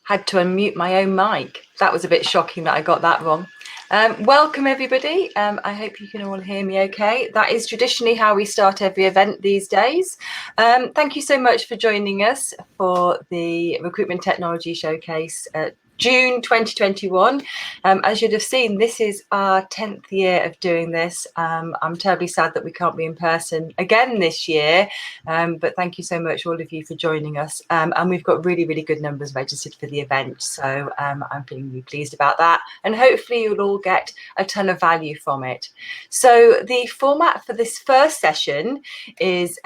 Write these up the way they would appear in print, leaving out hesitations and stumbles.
Had to unmute my own mic. That was a bit shocking that I got that wrong. Welcome everybody. I hope you can all hear me okay. That is traditionally how we start every event these days. Thank you so much for joining us for the Recruitment Technology Showcase June 2021. As you'd have seen, this is our 10th year of doing this. I'm terribly sad that we can't be in person again this year, but thank you so much all of you for joining us. And we've got really, really good numbers registered for the event, so I'm feeling really pleased about that, and hopefully you'll all get a ton of value from it. So the format for this first session is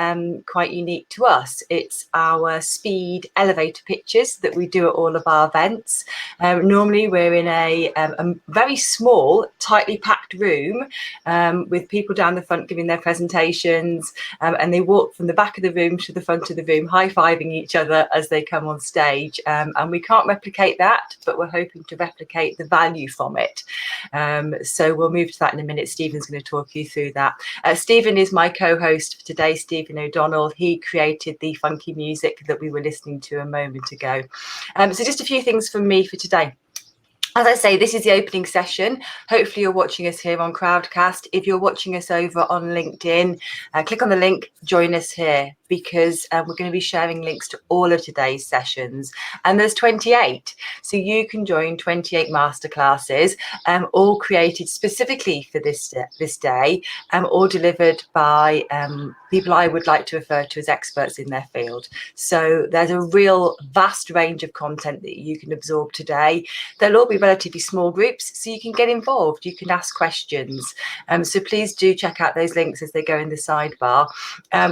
quite unique to us. It's our speed elevator pitches that we do at all of our events. Normally we're in a very small, tightly packed room with people down the front giving their presentations, and they walk from the back of the room to the front of the room, high-fiving each other as they come on stage. And we can't replicate that, but we're hoping to replicate the value from it. So we'll move to that in a minute. Stephen's going to talk you through that. Stephen is my co-host for today, Stephen O'Donnell. He created the funky music that we were listening to a moment ago. So just a few things from me for today. As I say, this is the opening session. Hopefully you're watching us here on Crowdcast. If you're watching us over on LinkedIn, click on the link, join us here. because we're going to be sharing links to all of today's sessions, and there's 28, so you can join 28 masterclasses, all created specifically for this day, all delivered by people I would like to refer to as experts in their field. So there's a real vast range of content that you can absorb today. They'll all be relatively small groups, so you can get involved, you can ask questions. So please do check out those links as they go in the sidebar.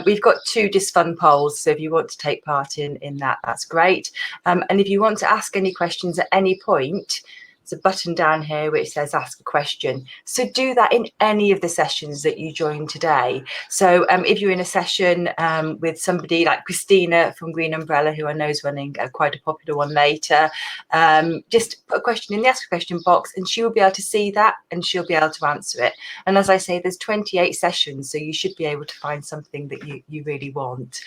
We've got 2 fun polls, so if you want to take part in that, that's great. And if you want to ask any questions at any point, there's a button down here which says ask a question. So do that in any of the sessions that you join today. So if you're in a session with somebody like Christina from Green Umbrella, who I know is running quite a popular one later, just put a question in the ask a question box and she will be able to see that and she'll be able to answer it. And as I say, there's 28 sessions, so you should be able to find something that you really want.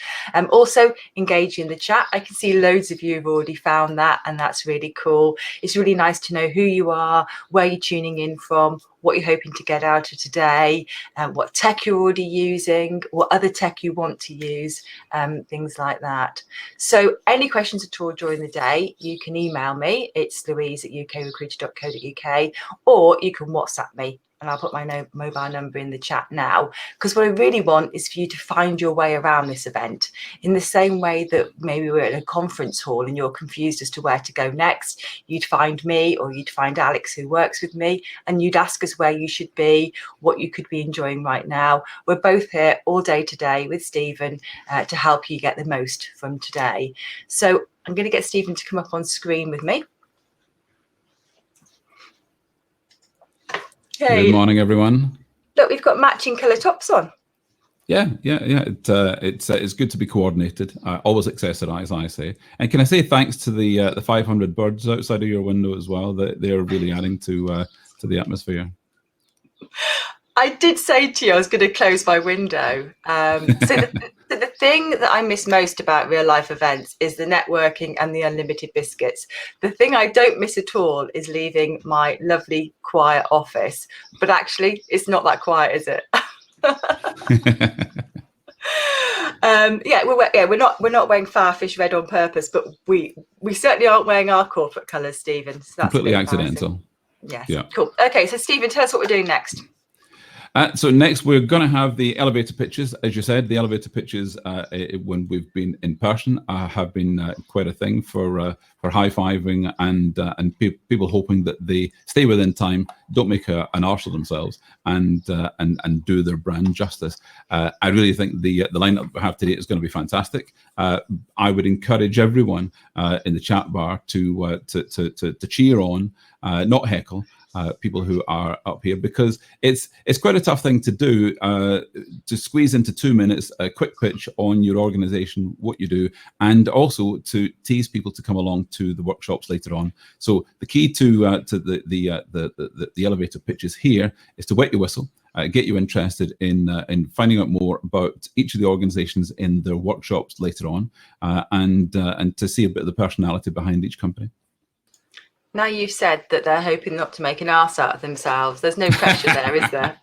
Also engage in the chat. I can see loads of you have already found that, and that's really cool. It's really nice to know who you are, where you're tuning in from, what you're hoping to get out of today, what tech you're already using, what other tech you want to use, things like that. So any questions at all during the day, you can email me. It's louise@ukrecruiter.co.uk, or you can WhatsApp me. And I'll put my mobile number in the chat now, because what I really want is for you to find your way around this event in the same way that maybe we're in a conference hall and you're confused as to where to go next. You'd find me, or you'd find Alex, who works with me, and you'd ask us where you should be, what you could be enjoying right now. We're both here all day today with Stephen to help you get the most from today. So I'm going to get Stephen to come up on screen with me. Hey. Good morning, everyone. Look, we've got matching colour tops on. Yeah. It's good to be coordinated. Always accessorize, I say. And can I say thanks to the 500 birds outside of your window as well? That they're really adding to the atmosphere. I did say to you I was going to close my window. So the thing that I miss most about real life events is the networking and the unlimited biscuits. The thing I don't miss at all is leaving my lovely quiet office. But actually, it's not that quiet, is it? We're not wearing Firefish red on purpose, but we certainly aren't wearing our corporate colours, Stephen. So that's completely accidental. Yes. Yeah. Cool. Okay, so Stephen, tell us what we're doing next. So next, we're going to have the elevator pitches. As you said, the elevator pitches, when we've been in person, have been quite a thing for high-fiving and people hoping that they stay within time, don't make an arse of themselves, and do their brand justice. I really think the lineup we have today is going to be fantastic. I would encourage everyone in the chat bar to cheer on, not heckle. People who are up here, because it's quite a tough thing to do, to squeeze into 2 minutes a quick pitch on your organization, what you do, and also to tease people to come along to the workshops later on. So the key to the elevator pitches here is to wet your whistle, get you interested in finding out more about each of the organizations in their workshops later on, and to see a bit of the personality behind each company. Now you've said that they're hoping not to make an arse out of themselves. There's no pressure there, is there?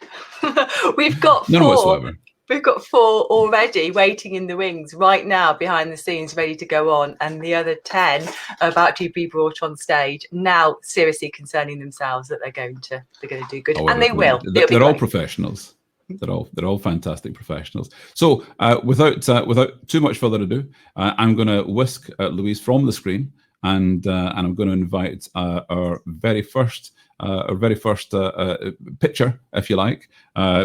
We've got 4. None whatsoever. We've got 4 already waiting in the wings right now behind the scenes, ready to go on, and the other 10 are about to be brought on stage. Now, seriously concerning themselves that they're going to do good, and they will. They're all professionals. They're all fantastic professionals. So without too much further ado, I'm going to whisk Louise from the screen. And I'm going to invite our very first pitcher, if you like,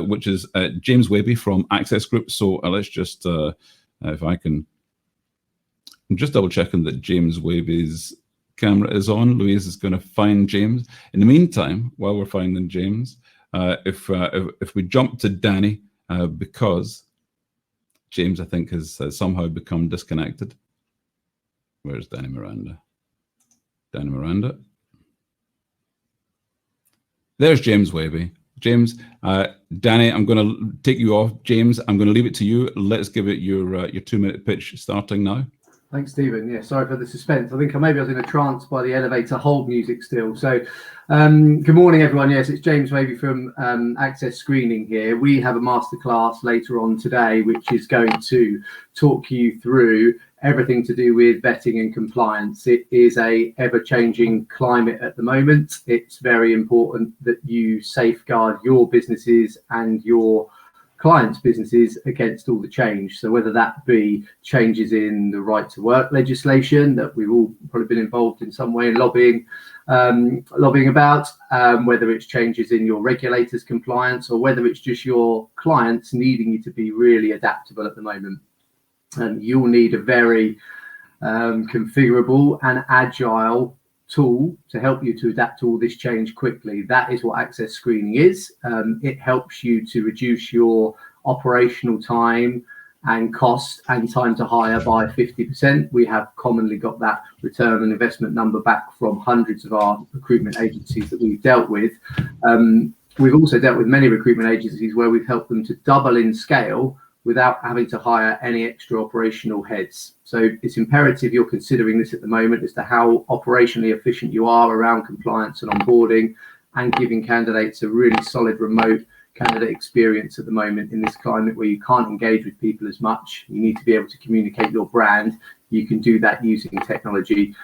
which is James Waby from Access Group. So let's just, if I can, I'm just double checking that James Waby's camera is on. Louise is going to find James. In the meantime, while we're finding James, if we jump to Danny, because James, I think, has somehow become disconnected. Where's Danny Miranda? Danny Miranda. There's James Waby. James, Danny, I'm going to take you off. James, I'm going to leave it to you. Let's give it your 2-minute pitch starting now. Thanks, Stephen. Yeah, sorry for the suspense. I think maybe I was in a trance by the elevator hold music still. So good morning, everyone. Yes, it's James Wavy from Access Screening here. We have a masterclass later on today, which is going to talk you through everything to do with vetting and compliance. It is a ever-changing climate at the moment. It's very important that you safeguard your businesses and your clients' businesses against all the change. So whether that be changes in the right to work legislation that we've all probably been involved in some way in lobbying about, whether it's changes in your regulators' compliance, or whether it's just your clients needing you to be really adaptable at the moment. And you'll need a very configurable and agile tool to help you to adapt to all this change quickly. That is what Access Screening is. It helps you to reduce your operational time and cost and time to hire by 50%. We have commonly got that return on investment number back from hundreds of our recruitment agencies that we've dealt with. We've also dealt with many recruitment agencies where we've helped them to double in scale without having to hire any extra operational heads. So it's imperative you're considering this at the moment as to how operationally efficient you are around compliance and onboarding, and giving candidates a really solid remote candidate experience at the moment in this climate where you can't engage with people as much. You need to be able to communicate your brand. You can do that using technology.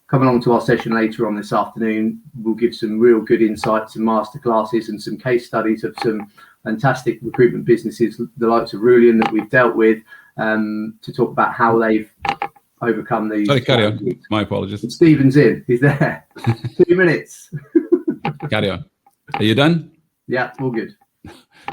Come along to our session later on this afternoon. We'll give some real good insights and masterclasses and some case studies of some fantastic recruitment businesses, the likes of Rulian that we've dealt with, to talk about how they've overcome these. Sorry, carry on. My apologies. Stephen's in. He's there. 2 minutes. Carry on. Are you done? Yeah, all good.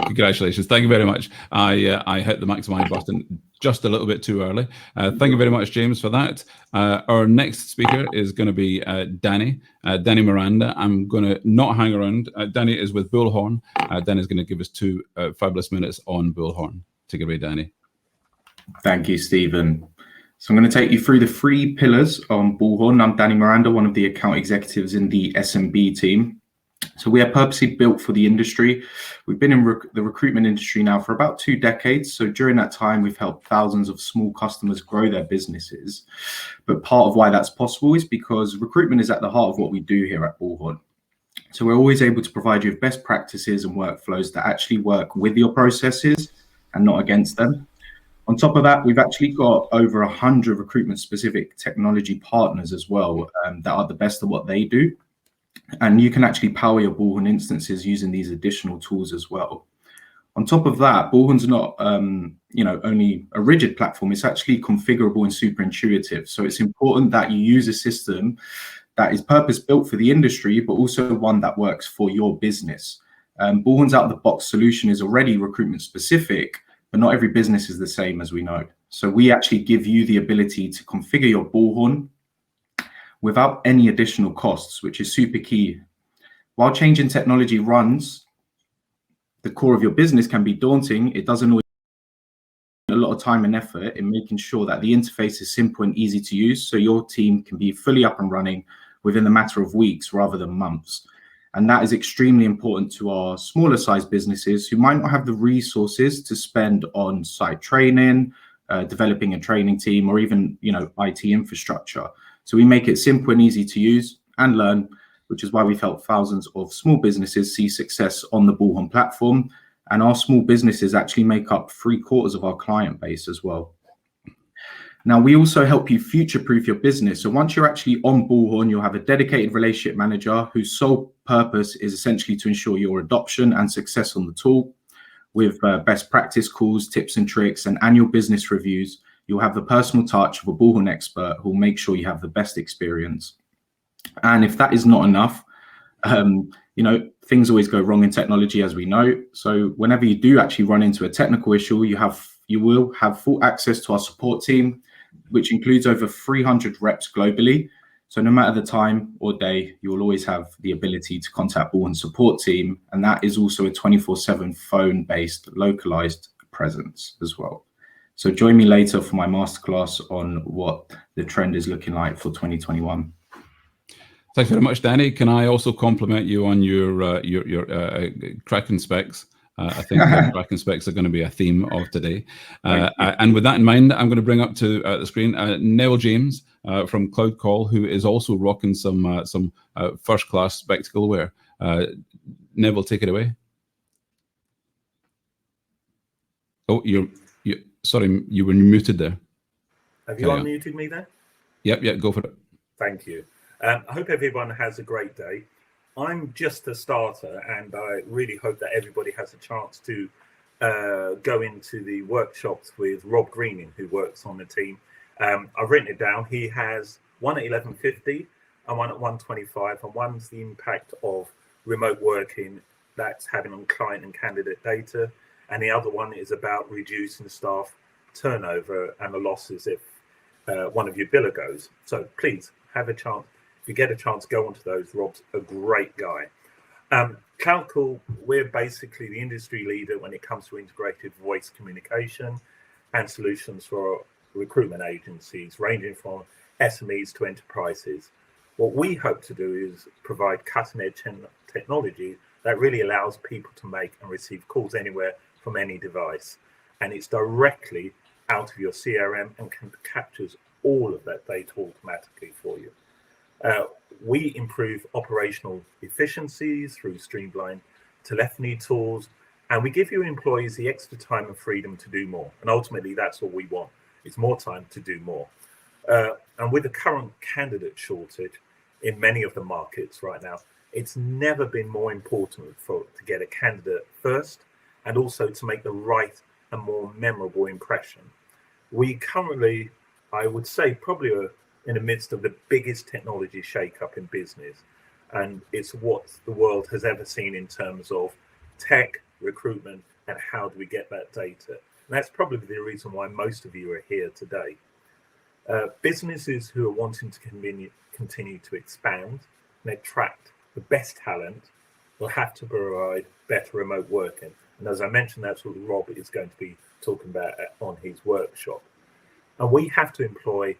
Congratulations. Thank you very much. I hit the maximize button just a little bit too early. Thank you very much, James, for that. Our next speaker is going to be Danny Miranda. I'm going to not hang around. Danny is with Bullhorn. Danny is going to give us 2 fabulous minutes on Bullhorn. Take it away, Danny. Thank you, Stephen. So I'm going to take you through the 3 pillars on Bullhorn. I'm Danny Miranda, one of the account executives in the SMB team. So we are purposely built for the industry. We've been in the recruitment industry now for about 2 decades. So during that time, we've helped thousands of small customers grow their businesses. But part of why that's possible is because recruitment is at the heart of what we do here at Bullhorn. So we're always able to provide you with best practices and workflows that actually work with your processes and not against them. On top of that, we've actually got over 100 recruitment-specific technology partners as well that are the best at what they do. And you can actually power your Bullhorn instances using these additional tools as well. On top of that, Bullhorn's not only a rigid platform, it's actually configurable and super intuitive. So it's important that you use a system that is purpose-built for the industry, but also one that works for your business. Bullhorn's out-of-the-box solution is already recruitment-specific, but not every business is the same, as we know. So we actually give you the ability to configure your Bullhorn without any additional costs, which is super key. While changing technology runs the core of your business can be daunting, it doesn't always take a lot of time and effort in making sure that the interface is simple and easy to use, so your team can be fully up and running within a matter of weeks rather than months. And that is extremely important to our smaller sized businesses who might not have the resources to spend on site training, developing a training team, or even IT infrastructure. So we make it simple and easy to use and learn, which is why we've helped thousands of small businesses see success on the Bullhorn platform. And our small businesses actually make up 3/4 of our client base as well. Now, we also help you future-proof your business. So once you're actually on Bullhorn, you'll have a dedicated relationship manager whose sole purpose is essentially to ensure your adoption and success on the tool. With best practice calls, tips and tricks, and annual business reviews, you'll have the personal touch of a Bullhorn expert who will make sure you have the best experience. And if that is not enough, things always go wrong in technology, as we know. So whenever you do actually run into a technical issue, you will have full access to our support team, which includes over 300 reps globally. So no matter the time or day, you will always have the ability to contact Bullhorn support team. And that is also a 24/7 phone-based localized presence as well. So join me later for my masterclass on what the trend is looking like for 2021. Thanks very much, Danny. Can I also compliment you on your cracking specs? I think tracking specs are going to be a theme of today. And with that in mind, I'm going to bring up to the screen Neville James from Cloud Call, who is also rocking some first-class spectacle wear. Neville, take it away. Oh, sorry, you were muted there. Have you unmuted me there? Yep, go for it. Thank you. I hope everyone has a great day. I'm just a starter, and I really hope that everybody has a chance to go into the workshops with Rob Greening, who works on the team. I've written it down. He has one at 11:50 and one at 1:25, and one's the impact of remote working that's having on client and candidate data, and the other one is about reducing staff turnover and the losses if one of your biller goes. So please have a chance. If you get a chance, go onto those. Rob's a great guy. Cloud Call, we're basically the industry leader when it comes to integrated voice communication and solutions for recruitment agencies, ranging from SMEs to enterprises. What we hope to do is provide cutting-edge technology that really allows people to make and receive calls anywhere from any device. And it's directly out of your CRM and captures all of that data automatically for you. We improve operational efficiencies through streamlined telephony tools, and we give your employees the extra time and freedom to do more. And ultimately, that's all we want. It's more time to do more. And with the current candidate shortage in many of the markets right now, it's never been more important to get a candidate first, and also to make the right and more memorable impression. We currently, I would say, probably are in the midst of the biggest technology shake-up in business. And it's what the world has ever seen in terms of tech, recruitment, and how do we get that data. And that's probably the reason why most of you are here today. Businesses who are wanting to continue to expand and attract the best talent will have to provide better remote working. And as I mentioned, that's what Rob is going to be talking about on his workshop. And we have to employ,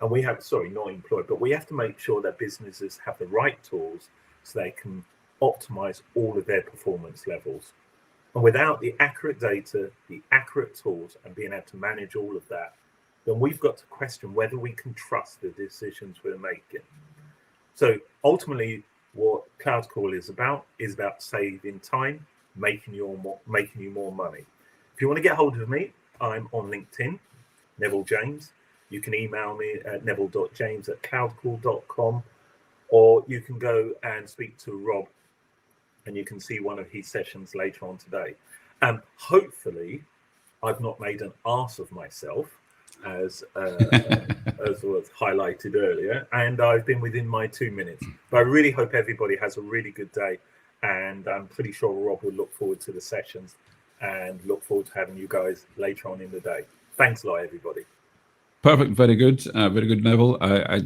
and we have, sorry, not employ, but we have to make sure that businesses have the right tools so they can optimize all of their performance levels. And without the accurate data, the accurate tools, and being able to manage all of that, then we've got to question whether we can trust the decisions we're making. So ultimately, what Cloud Call is about saving time, making you more money. If you want to get hold of me, I'm on LinkedIn, Neville James. You can email me at neville.james@cloudcall.com, or you can go and speak to Rob, and you can see one of his sessions later on today. Hopefully, I've not made an arse of myself, as was highlighted earlier, and I've been within my 2 minutes. But I really hope everybody has a really good day, and I'm pretty sure Rob will look forward to the sessions and look forward to having you guys later on in the day. Thanks a lot, everybody. Perfect, very good, Neville.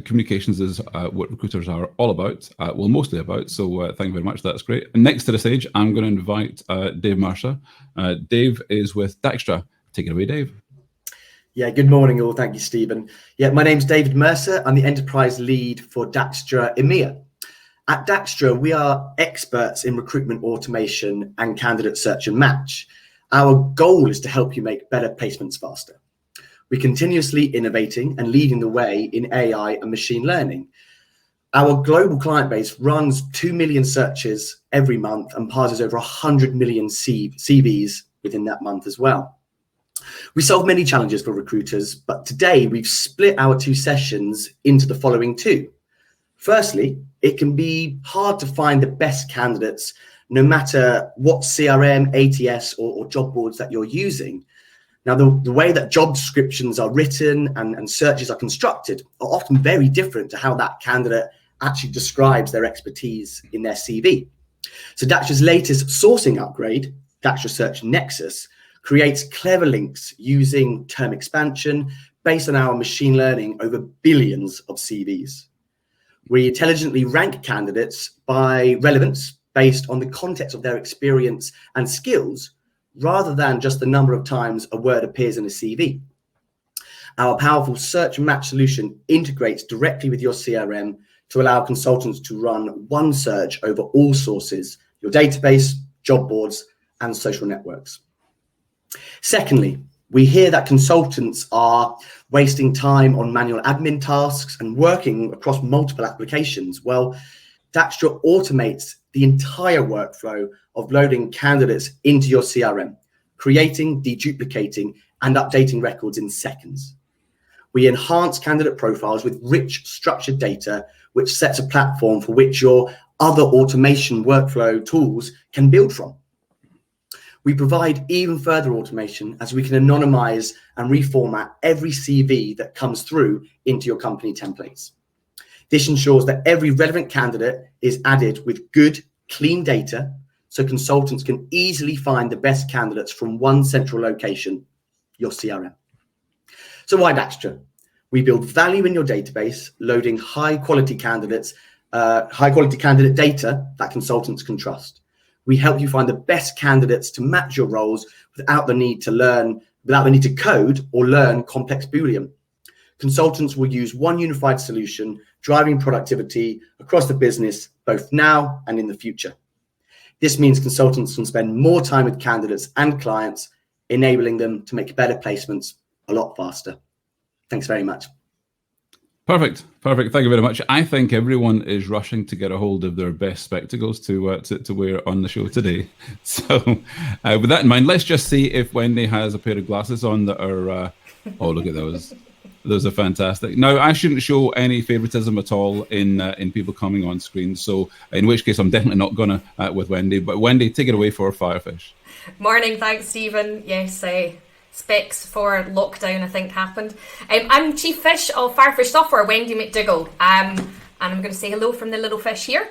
Communications is what recruiters are all about, well, mostly about, so thank you very much, that's great. And next to the stage, I'm going to invite Dave Mercer. Dave is with Daxtra. Take it away, Dave. Yeah, good morning all, thank you, Stephen. Yeah, my name's David Mercer, I'm the enterprise lead for Daxtra EMEA. At Daxtra, we are experts in recruitment automation and candidate search and match. Our goal is to help you make better placements faster. We're continuously innovating and leading the way in AI and machine learning. Our global client base runs 2 million searches every month and parses over 100 million CVs within that month as well. We solve many challenges for recruiters, but today we've split our 2 sessions into the following 2. Firstly, it can be hard to find the best candidates no matter what CRM, ATS or job boards that you're using. Now, the way that job descriptions are written and searches are constructed are often very different to how that candidate actually describes their expertise in their CV. So Daxtra's latest sourcing upgrade, Daxtra Search Nexus, creates clever links using term expansion based on our machine learning over billions of CVs. We intelligently rank candidates by relevance based on the context of their experience and skills, rather than just the number of times a word appears in a CV. Our powerful search and match solution integrates directly with your CRM to allow consultants to run one search over all sources, your database, job boards, and social networks. Secondly, we hear that consultants are wasting time on manual admin tasks and working across multiple applications. Well, Daxtra automates the entire workflow of loading candidates into your CRM, creating, deduplicating, and updating records in seconds. We enhance candidate profiles with rich structured data, which sets a platform for which your other automation workflow tools can build from. We provide even further automation as we can anonymize and reformat every CV that comes through into your company templates. This ensures that every relevant candidate is added with good, clean data, so consultants can easily find the best candidates from one central location, your CRM. So why Daxtra? We build value in your database, loading high-quality candidate data that consultants can trust. We help you find the best candidates to match your roles without the need to code or learn complex Boolean. Consultants will use one unified solution, driving productivity across the business, both now and in the future. This means consultants can spend more time with candidates and clients, enabling them to make better placements a lot faster. Thanks very much. Perfect. Thank you very much. I think everyone is rushing to get a hold of their best spectacles to wear on the show today. So with that in mind, let's just see if Wendy has a pair of glasses on that are, oh, look at those. Those are fantastic. Now, I shouldn't show any favoritism at all in people coming on screen. So in which case, I'm definitely not going to with Wendy. But Wendy, take it away for Firefish. Morning. Thanks, Stephen. Yes, specs for lockdown, I think, happened. I'm Chief Fish of Firefish Software, Wendy McDougall. And I'm going to say hello from the little fish here.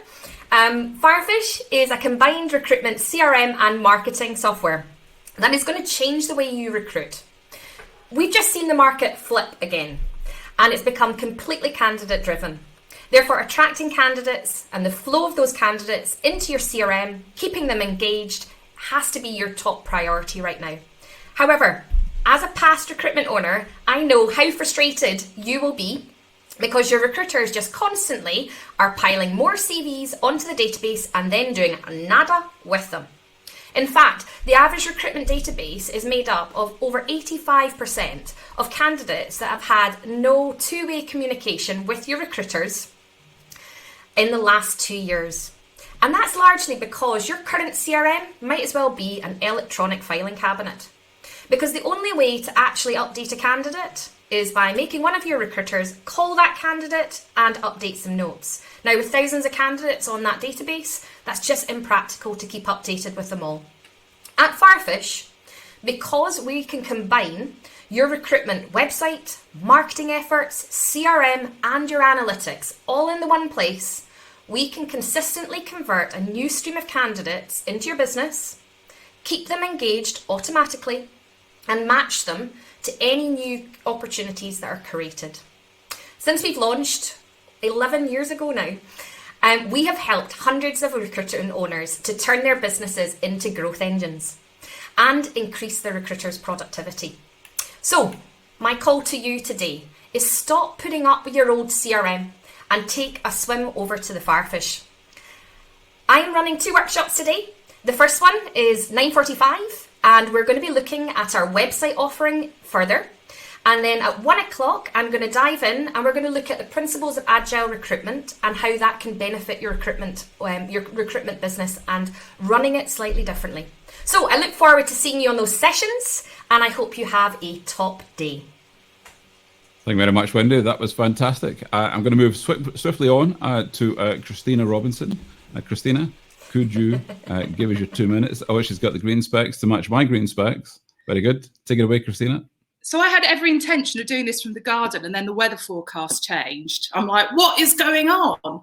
Firefish is a combined recruitment CRM and marketing software that is going to change the way you recruit. We've just seen the market flip again, and it's become completely candidate driven. Therefore, attracting candidates and the flow of those candidates into your CRM, keeping them engaged, has to be your top priority right now. However, as a past recruitment owner, I know how frustrated you will be because your recruiters just constantly are piling more CVs onto the database and then doing nada with them. In fact, the average recruitment database is made up of over 85% of candidates that have had no two-way communication with your recruiters in the last 2 years. And that's largely because your current CRM might as well be an electronic filing cabinet. Because the only way to actually update a candidate is by making one of your recruiters call that candidate and update some notes. Now, with thousands of candidates on that database, that's just impractical to keep updated with them all. At Firefish, because we can combine your recruitment website, marketing efforts, CRM, and your analytics all in the one place, we can consistently convert a new stream of candidates into your business, keep them engaged automatically, and match them to any new opportunities that are created. Since we've launched 11 years ago now, we have helped hundreds of recruiter owners to turn their businesses into growth engines and increase their recruiters' productivity. So, my call to you today is stop putting up with your old CRM and take a swim over to the Firefish. I'm running 2 workshops today. The first one is 9:45, and we're going to be looking at our website offering further. And then at 1 o'clock, I'm going to dive in and we're going to look at the principles of agile recruitment and how that can benefit your recruitment business and running it slightly differently. So I look forward to seeing you on those sessions, and I hope you have a top day. Thank you very much, Wendy. That was fantastic. I'm going to move swiftly on to Christina Robinson. Christina, could you give us your 2 minutes? Oh, she's got the green specs to match my green specs. Very good. Take it away, Christina. So I had every intention of doing this from the garden, and then the weather forecast changed. I'm like, what is going on?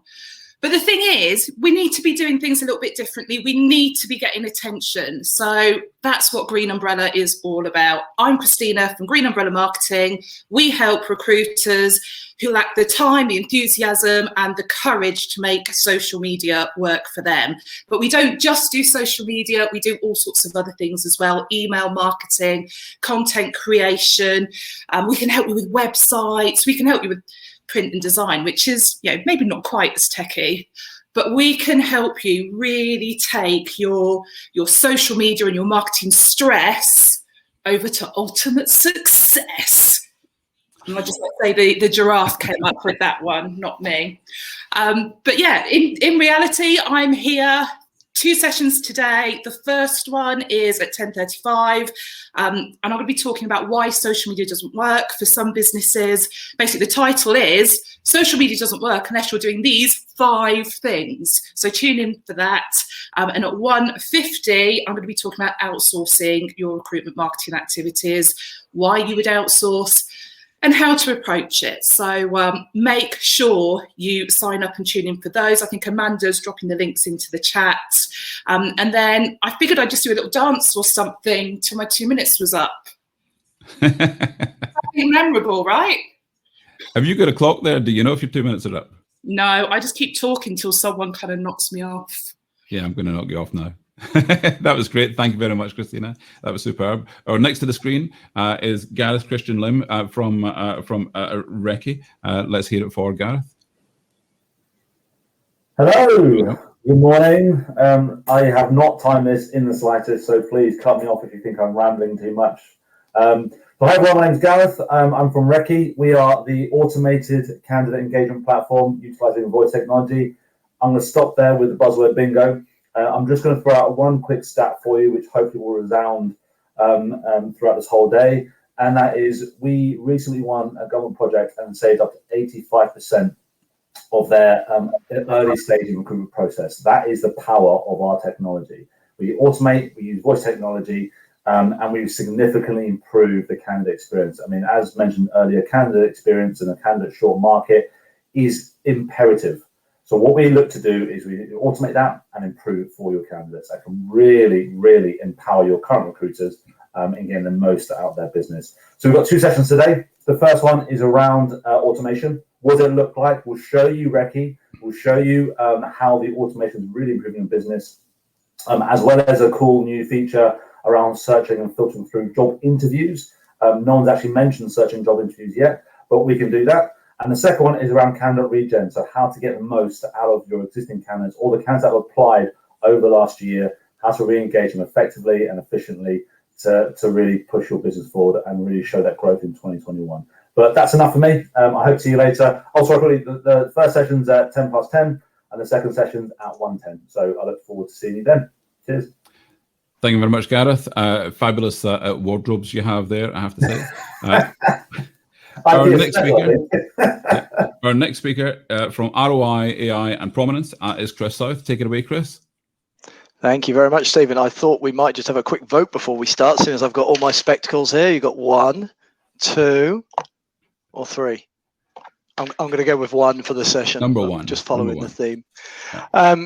But the thing is, we need to be doing things a little bit differently. We need to be getting attention. So that's what Green Umbrella is all about. I'm Christina from Green Umbrella Marketing. We help recruiters who lack the time, the enthusiasm, and the courage to make social media work for them. But we don't just do social media, we do all sorts of other things as well: email marketing, content creation. We can help you with websites, we can help you with print and design, which is, maybe not quite as techy, but we can help you really take your social media and your marketing stress over to ultimate success. And I just want to say the giraffe came up with that one, not me. But yeah, in reality, I'm here. 2 sessions today. The first one is at 10:35, and I'm going to be talking about why social media doesn't work for some businesses. Basically, the title is Social Media Doesn't Work Unless You're Doing These 5 Things. So tune in for that. And at 1:50, I'm going to be talking about outsourcing your recruitment marketing activities, why you would outsource, and how to approach it. So make sure you sign up and tune in for those. I think Amanda's dropping the links into the chat. And then I figured I'd just do a little dance or something till my 2 minutes was up. Something memorable, right? Have you got a clock there? Do you know if your 2 minutes are up? No, I just keep talking till someone kind of knocks me off. Yeah, I'm going to knock you off now. That was great. Thank you very much, Christina. That was superb. Or next to the screen is Gareth Christian Lim from Recce. Let's hear it for Gareth. Hello. Good morning. I have not timed this in the slightest, so please cut me off if you think I'm rambling too much. Hi everyone, my name's Gareth. I'm from Recce. We are the automated candidate engagement platform utilizing voice technology. I'm going to stop there with the buzzword bingo. I'm just going to throw out one quick stat for you, which hopefully will resound throughout this whole day. And that is, we recently won a government project and saved up to 85% of their early stage recruitment process. That is the power of our technology. We automate, we use voice technology, and we've significantly improved the candidate experience. I mean, as mentioned earlier, candidate experience in a candidate short market is imperative. So what we look to do is we automate that and improve for your candidates. That can really, really empower your current recruiters in getting the most out of their business. So we've got 2 sessions today. The first one is around automation. What does it look like? We'll show you Recce. We'll show you how the automation is really improving your business, as well as a cool new feature around searching and filtering through job interviews. No one's actually mentioned searching job interviews yet, but we can do that. And the second one is around candidate regen, so how to get the most out of your existing candidates, or the candidates that have applied over the last year, how to re-engage them effectively and efficiently to really push your business forward and really show that growth in 2021. But that's enough for me. I hope to see you later. Also, the first session's at 10:10 and the second session's at 1:10. So I look forward to seeing you then. Cheers. Thank you very much, Gareth. Fabulous wardrobes you have there, I have to say. Our next speaker from ROI, AI and Prominence is Chris South. Take it away, Chris. Thank you very much, Stephen. I thought we might just have a quick vote before we start, as soon as I've got all my spectacles here. You've got 1, 2, or 3. I'm going to go with 1 for the session. Number 1. Just following the theme.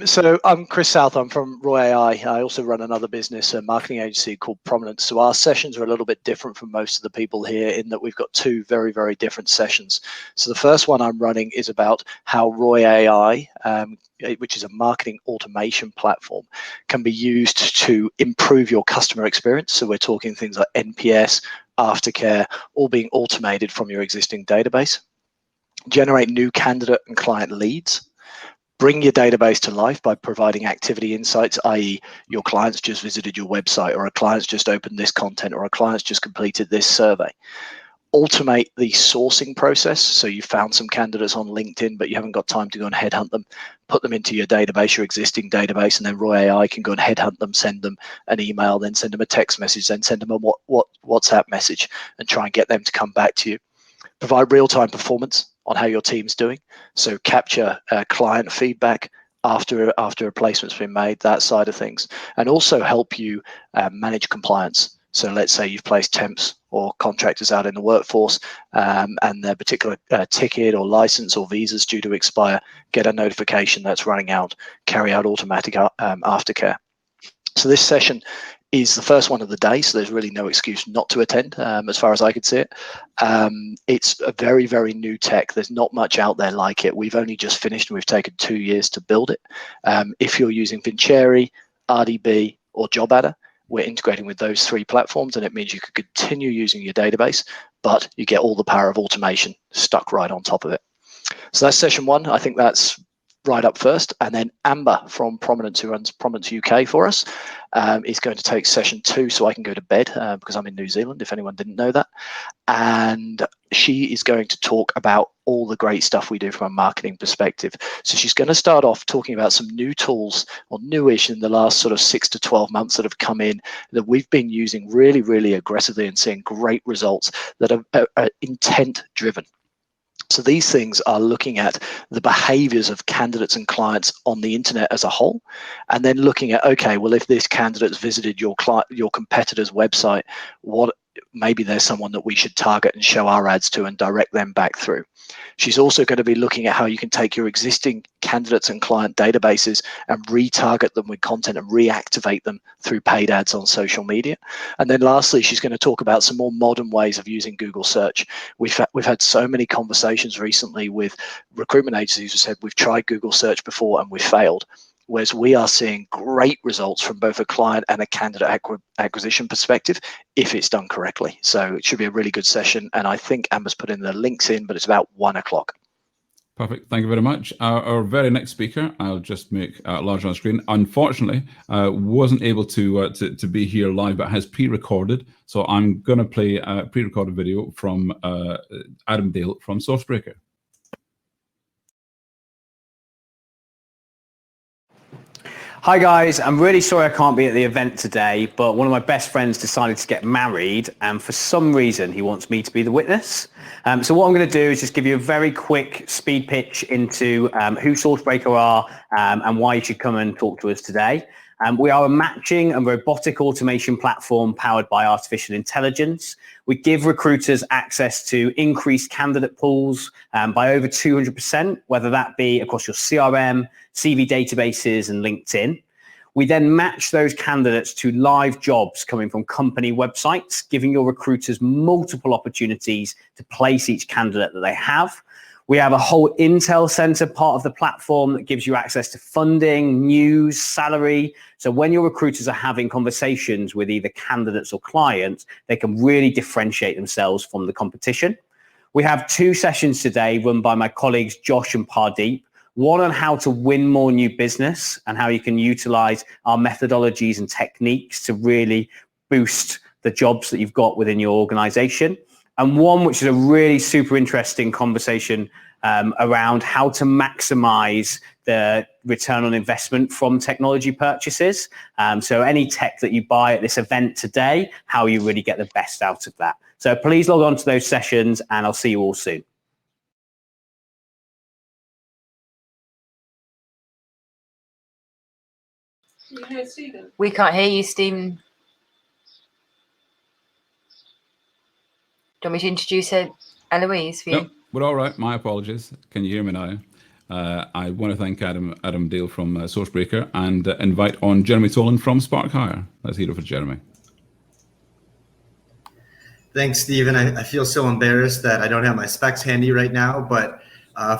So I'm Chris South. I'm from Roy AI. I also run another business, a marketing agency called Prominence. So our sessions are a little bit different from most of the people here in that we've got 2 very, very different sessions. So the first one I'm running is about how Roy AI, which is a marketing automation platform, can be used to improve your customer experience. So we're talking things like NPS, aftercare, all being automated from your existing database. Generate new candidate and client leads, bring your database to life by providing activity insights, i.e. your clients just visited your website, or a client's just opened this content, or a client's just completed this survey. Automate the sourcing process. So you found some candidates on LinkedIn, but you haven't got time to go and headhunt them. Put them into your database, your existing database, and then Roy AI can go and headhunt them, send them an email, then send them a text message, then send them a WhatsApp message, and try and get them to come back to you. Provide real-time performance on how your team's doing. So capture client feedback after a placement's been made, that side of things, and also help you manage compliance. So let's say you've placed temps or contractors out in the workforce and their particular ticket or license or visa's due to expire, get a notification that's running out, carry out automatic aftercare. So this session is the first one of the day, so there's really no excuse not to attend as far as I could see it. It's a very, very new tech. There's not much out there like it. We've only just finished and we've taken 2 years to build it. If you're using Vincere, RDB or JobAdder, we're integrating with those 3 platforms, and it means you could continue using your database, but you get all the power of automation stuck right on top of it. So that's session 1. I think that's right up first, and then Amber from Prominence, who runs Prominence UK for us, is going to take session 2, so I can go to bed because I'm in New Zealand, if anyone didn't know that. And she is going to talk about all the great stuff we do from a marketing perspective. So she's going to start off talking about some new tools, or newish in the last sort of 6 to 12 months that have come in that we've been using really, really aggressively and seeing great results that are intent driven. So these things are looking at the behaviors of candidates and clients on the internet as a whole, and then looking at, okay, well, if this candidate's visited your competitor's website, maybe there's someone that we should target and show our ads to and direct them back through. She's also going to be looking at how you can take your existing candidates and client databases and retarget them with content and reactivate them through paid ads on social media. And then lastly, she's going to talk about some more modern ways of using Google search. We've had so many conversations recently with recruitment agencies who said we've tried Google search before and we've failed. Whereas we are seeing great results from both a client and a candidate acquisition perspective if it's done correctly. So it should be a really good session. And I think Amber's put in the links in, but it's about 1 o'clock. Perfect. Thank you very much. Our very next speaker, I'll just make large on the screen. Unfortunately, wasn't able to be here live, but has pre-recorded. So I'm going to play a pre-recorded video from Adam Dale from Sourcebreaker. Hi guys, I'm really sorry I can't be at the event today, but one of my best friends decided to get married, and for some reason he wants me to be the witness. So what I'm going to do is just give you a very quick speed pitch into who Sourcebreaker are and why you should come and talk to us today. We are a matching and robotic automation platform powered by artificial intelligence. We give recruiters access to increased candidate pools by over 200%, whether that be across your CRM, CV databases, and LinkedIn. We then match those candidates to live jobs coming from company websites, giving your recruiters multiple opportunities to place each candidate that they have. We have a whole intel center part of the platform that gives you access to funding, news, salary. So when your recruiters are having conversations with either candidates or clients, they can really differentiate themselves from the competition. We have 2 sessions today run by my colleagues, Josh and Pardeep. One on how to win more new business and how you can utilize our methodologies and techniques to really boost the jobs that you've got within your organization. And one which is a really super interesting conversation around how to maximize the return on investment from technology purchases. So any tech that you buy at this event today, how you really get the best out of that. So please log on to those sessions and I'll see you all soon. Can you hear Stephen? We can't hear you, Stephen. Do you want me to introduce Eloise for you? Nope, we're all right. My apologies. Can you hear me now? I want to thank Adam Dale from Sourcebreaker and invite on Jeremy Tolan from Spark Hire. Let's hear it for Jeremy. Thanks, Stephen. I feel so embarrassed that I don't have my specs handy right now, but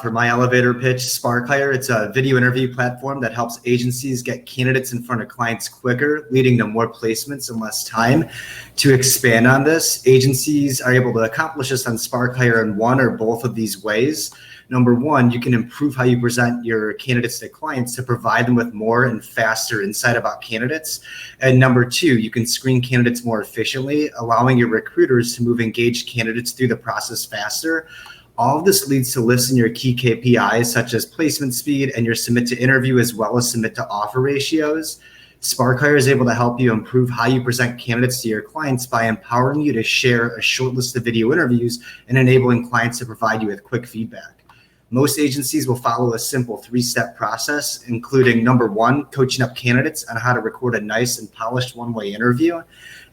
for my elevator pitch, Spark Hire, it's a video interview platform that helps agencies get candidates in front of clients quicker, leading to more placements in less time. To expand on this, agencies are able to accomplish this on Spark Hire in one or both of these ways. Number one, you can improve how you present your candidates to clients to provide them with more and faster insight about candidates. And number two, you can screen candidates more efficiently, allowing your recruiters to move engaged candidates through the process faster. All of this leads to lifts in your key KPIs, such as placement speed and your submit to interview, as well as submit to offer ratios. Spark Hire is able to help you improve how you present candidates to your clients by empowering you to share a short list of video interviews and enabling clients to provide you with quick feedback. Most agencies will follow a simple 3-step process, including number one, coaching up candidates on how to record a nice and polished one-way interview.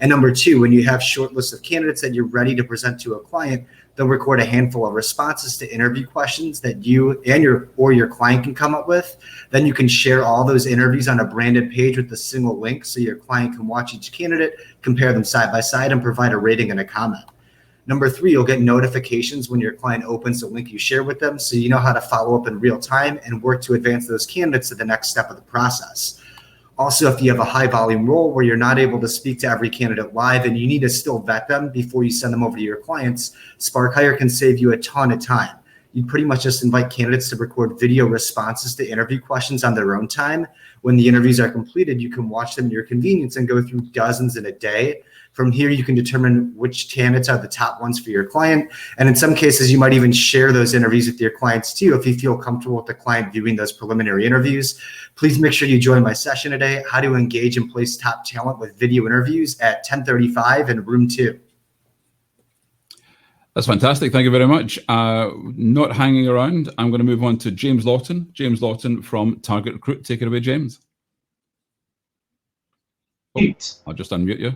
And number two, when you have short lists of candidates that you're ready to present to a client, they'll record a handful of responses to interview questions that you and your client can come up with. Then you can share all those interviews on a branded page with a single link so your client can watch each candidate, compare them side by side, and provide a rating and a comment. Number three, you'll get notifications when your client opens the link you share with them, so you know how to follow up in real time and work to advance those candidates to the next step of the process. Also, if you have a high volume role where you're not able to speak to every candidate live and you need to still vet them before you send them over to your clients, Spark Hire can save you a ton of time. you'd pretty much just invite candidates to record video responses to interview questions on their own time. When the interviews are completed, you can watch them at your convenience and go through dozens in a day. From here, you can determine which candidates are the top ones for your client. And in some cases, you might even share those interviews with your clients too, if you feel comfortable with the client viewing those preliminary interviews. Please make sure you join my session today, How to Engage and Place Top Talent with Video Interviews, at 10:35 in room 2. That's fantastic. Thank you very much. Not hanging around. I'm going to move on to James Lawton. James Lawton from Target Recruit. Take it away, James. Oh, I'll just unmute you.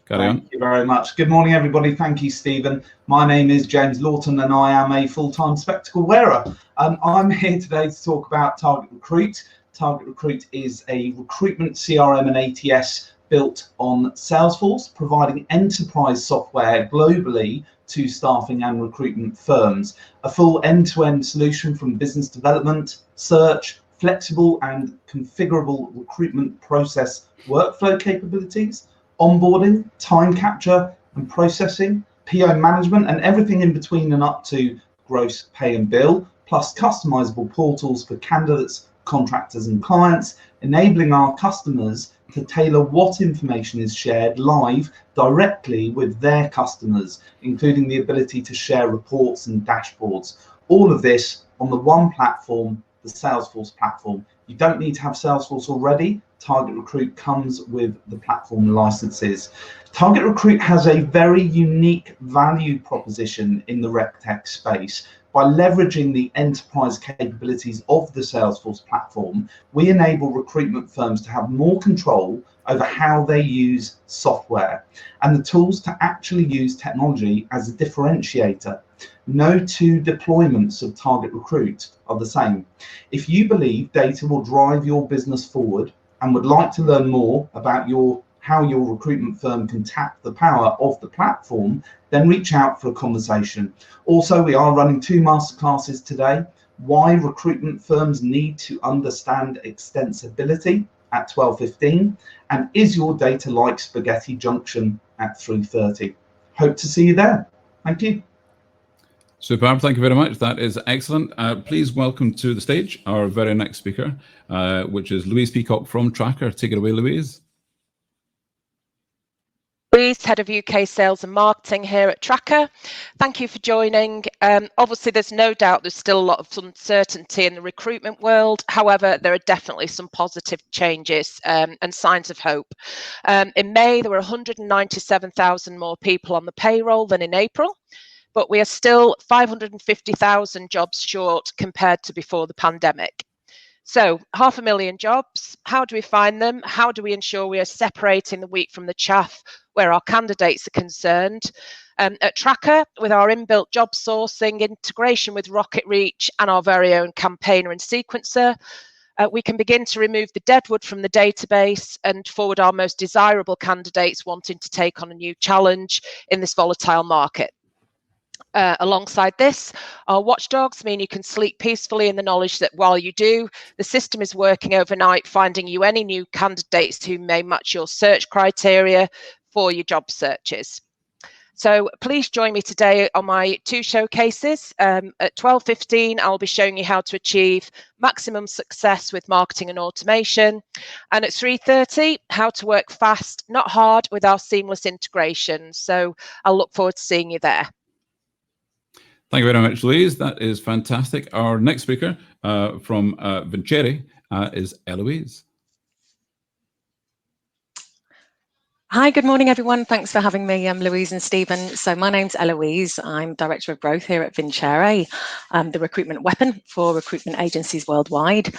Carry on. Thank you very much. Good morning, everybody. Thank you, Stephen. My name is James Lawton, and I am a full-time spectacle wearer. I'm here today to talk about Target Recruit. Target Recruit is a recruitment CRM and ATS built on Salesforce, providing enterprise software globally to staffing and recruitment firms. A full end-to-end solution from business development, search, flexible and configurable recruitment process workflow capabilities, onboarding, time capture and processing, PO management, and everything in between and up to gross pay and bill, plus customizable portals for candidates, contractors and clients, enabling our customers to tailor what information is shared live directly with their customers, including the ability to share reports and dashboards. All of this on the one platform, the Salesforce platform. You don't need to have Salesforce already. Target Recruit comes with the platform licenses. Target Recruit has a very unique value proposition in the RecTech space. By leveraging the enterprise capabilities of the Salesforce platform, we enable recruitment firms to have more control over how they use software and the tools to actually use technology as a differentiator. No two deployments of Target Recruit are the same. If you believe data will drive your business forward and would like to learn more about how your recruitment firm can tap the power of the platform, then reach out for a conversation. Also, we are running 2 masterclasses today. Why recruitment firms need to understand extensibility at 12:15, and is your data like spaghetti junction at 3:30. Hope to see you there. Thank you. Superb. Thank you very much. That is excellent. Please welcome to the stage our very next speaker, which is Louise Peacock from Tracker. Take it away, Louise. Louise, Head of UK Sales and Marketing here at Tracker. Thank you for joining. Obviously, there's no doubt there's still a lot of uncertainty in the recruitment world. However, there are definitely some positive changes and signs of hope. In May, there were 197,000 more people on the payroll than in April, but we are still 550,000 jobs short compared to before the pandemic. So 500,000 jobs, how do we find them? How do we ensure we are separating the wheat from the chaff where our candidates are concerned? At Tracker, with our inbuilt job sourcing, integration with Rocket Reach and our very own campaigner and sequencer, we can begin to remove the deadwood from the database and forward our most desirable candidates wanting to take on a new challenge in this volatile market. Alongside this, our watchdogs mean you can sleep peacefully in the knowledge that while you do, the system is working overnight, finding you any new candidates who may match your search criteria for your job searches. So please join me today on my 2 showcases. At 12:15, I'll be showing you how to achieve maximum success with marketing and automation. And at 3:30, how to work fast, not hard, with our seamless integration. So I'll look forward to seeing you there. Thank you very much, Louise. That is fantastic. Our next speaker from Vincere is Eloise. Hi, good morning, everyone. Thanks for having me. I'm Louise and Stephen. So my name's Eloise. I'm Director of Growth here at Vincere, the recruitment weapon for recruitment agencies worldwide.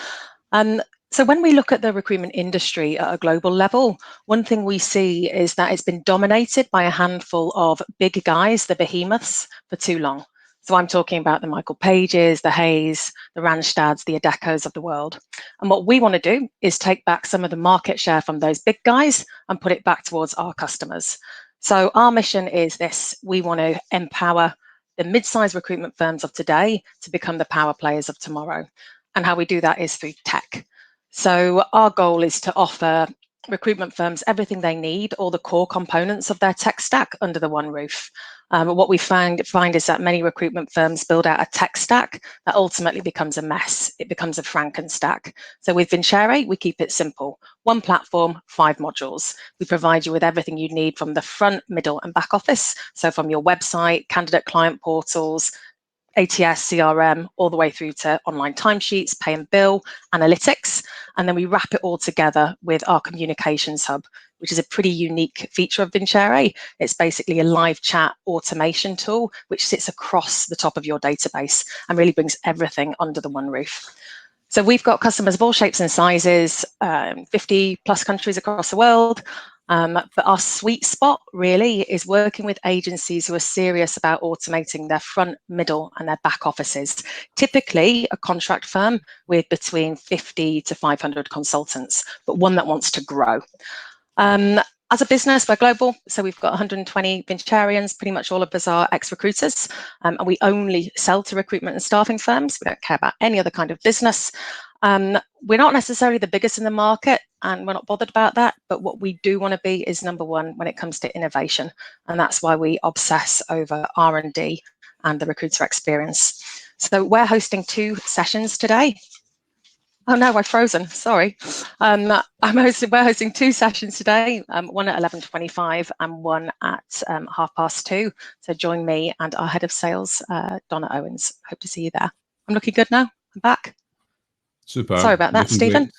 So when we look at the recruitment industry at a global level, one thing we see is that it's been dominated by a handful of big guys, the behemoths, for too long. So I'm talking about the Michael Pages, the Hayes, the Randstads, the Adecos of the world. And what we want to do is take back some of the market share from those big guys and put it back towards our customers. So our mission is this: we want to empower the mid-sized recruitment firms of today to become the power players of tomorrow. And how we do that is through tech. So our goal is to offer recruitment firms everything they need, all the core components of their tech stack under the one roof. What we find is that many recruitment firms build out a tech stack that ultimately becomes a mess. It becomes a Frankenstack. So with Vincere, we keep it simple. One platform, 5 modules. We provide you with everything you need from the front, middle, and back office. So from your website, candidate client portals, ATS, CRM, all the way through to online timesheets, pay and bill, analytics. And then we wrap it all together with our communications hub, which is a pretty unique feature of Vincere. It's basically a live chat automation tool, which sits across the top of your database and really brings everything under the one roof. So we've got customers of all shapes and sizes, 50 plus countries across the world. But our sweet spot really is working with agencies who are serious about automating their front, middle, and their back offices. Typically a contract firm with between 50 to 500 consultants, but one that wants to grow. As a business, we're global, so we've got 120 Vincerians, pretty much all of us are ex-recruiters, and we only sell to recruitment and staffing firms. We don't care about any other kind of business. We're not necessarily the biggest in the market, and we're not bothered about that, but what we do want to be is number one when it comes to innovation, and that's why we obsess over R&D and the recruiter experience. So we're hosting 2 sessions today. Oh no, I've frozen, sorry. We're hosting 2 sessions today, one at 11:25 and one at 2:30. So join me and our head of sales, Donna Owens. Hope to see you there. I'm looking good now, I'm back. Super. Sorry about that, Stephen.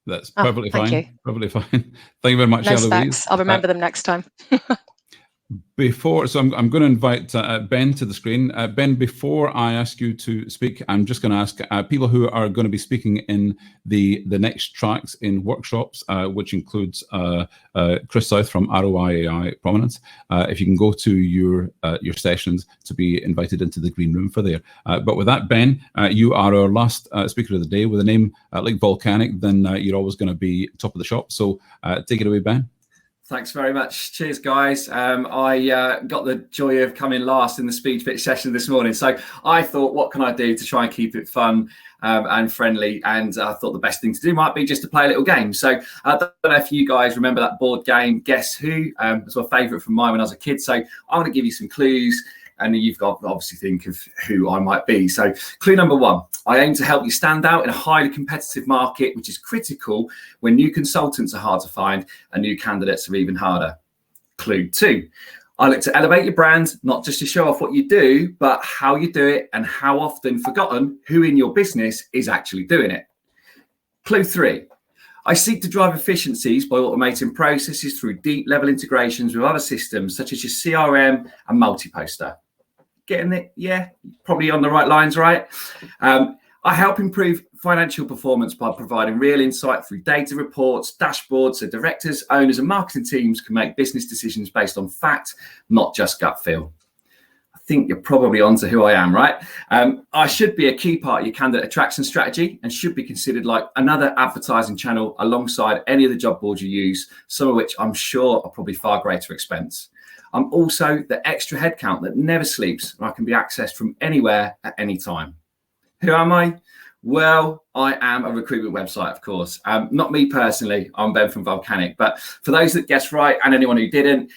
That's perfectly fine. Thank you. Perfectly fine. Thank you very much, No Eloise. specs, I'll remember them next time. So I'm going to invite Ben to the screen. Ben, before I ask you to speak, I'm just going to ask people who are going to be speaking in the next tracks in workshops, which includes Chris South from ROI AI Prominence. If you can go to your sessions to be invited into the green room for there. But with that, Ben, you are our last speaker of the day. With a name like Volcanic, then you're always going to be top of the shop. So take it away, Ben. Thanks very much. Cheers, guys. I got the joy of coming last in the speech pitch session this morning. So I thought, what can I do to try and keep it fun and friendly? And I thought the best thing to do might be just to play a little game. So I don't know if you guys remember that board game, Guess Who? It's my favourite from mine when I was a kid. So I want to give you some clues. And you've got to obviously think of who I might be. So clue number 1, I aim to help you stand out in a highly competitive market, which is critical when new consultants are hard to find and new candidates are even harder. Clue 2, I look to elevate your brand, not just to show off what you do, but how you do it and how often forgotten who in your business is actually doing it. Clue 3, I seek to drive efficiencies by automating processes through deep level integrations with other systems such as your CRM and multi-poster. Getting it? Yeah, probably on the right lines, right? I help improve financial performance by providing real insight through data reports, dashboards, so directors, owners, and marketing teams can make business decisions based on fact, not just gut feel. I think you're probably onto who I am, right? I should be a key part of your candidate attraction strategy and should be considered like another advertising channel alongside any of the job boards you use, some of which I'm sure are probably far greater expense. I'm also the extra headcount that never sleeps and I can be accessed from anywhere at any time. Who am I? Well, I am a recruitment website, of course. Not me personally, I'm Ben from Volcanic. But for those that guessed right and anyone who didn't,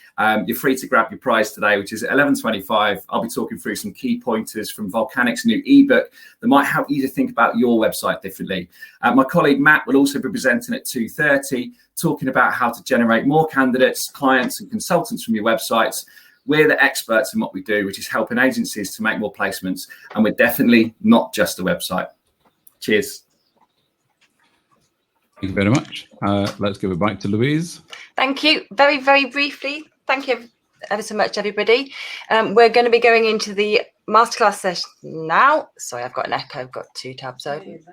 you're free to grab your prize today, which is at 11:25. I'll be talking through some key pointers from Volcanic's new ebook that might help you to think about your website differently. My colleague Matt will also be presenting at 2:30, talking about how to generate more candidates, clients, and consultants from your websites. We're the experts in what we do, which is helping agencies to make more placements. And we're definitely not just a website. Cheers. Thank you very much. Let's give it back to Louise. Thank you. Very, very briefly, thank you ever so much, everybody. We're going to be going into the masterclass session now. Sorry, I've got an echo. I've got 2 tabs open.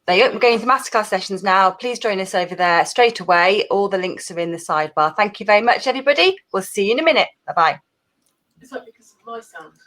There you go. We're going into masterclass sessions now. Please join us over there straight away. All the links are in the sidebar. Thank you very much, everybody. We'll see you in a minute. Bye-bye. Is that because of my sound?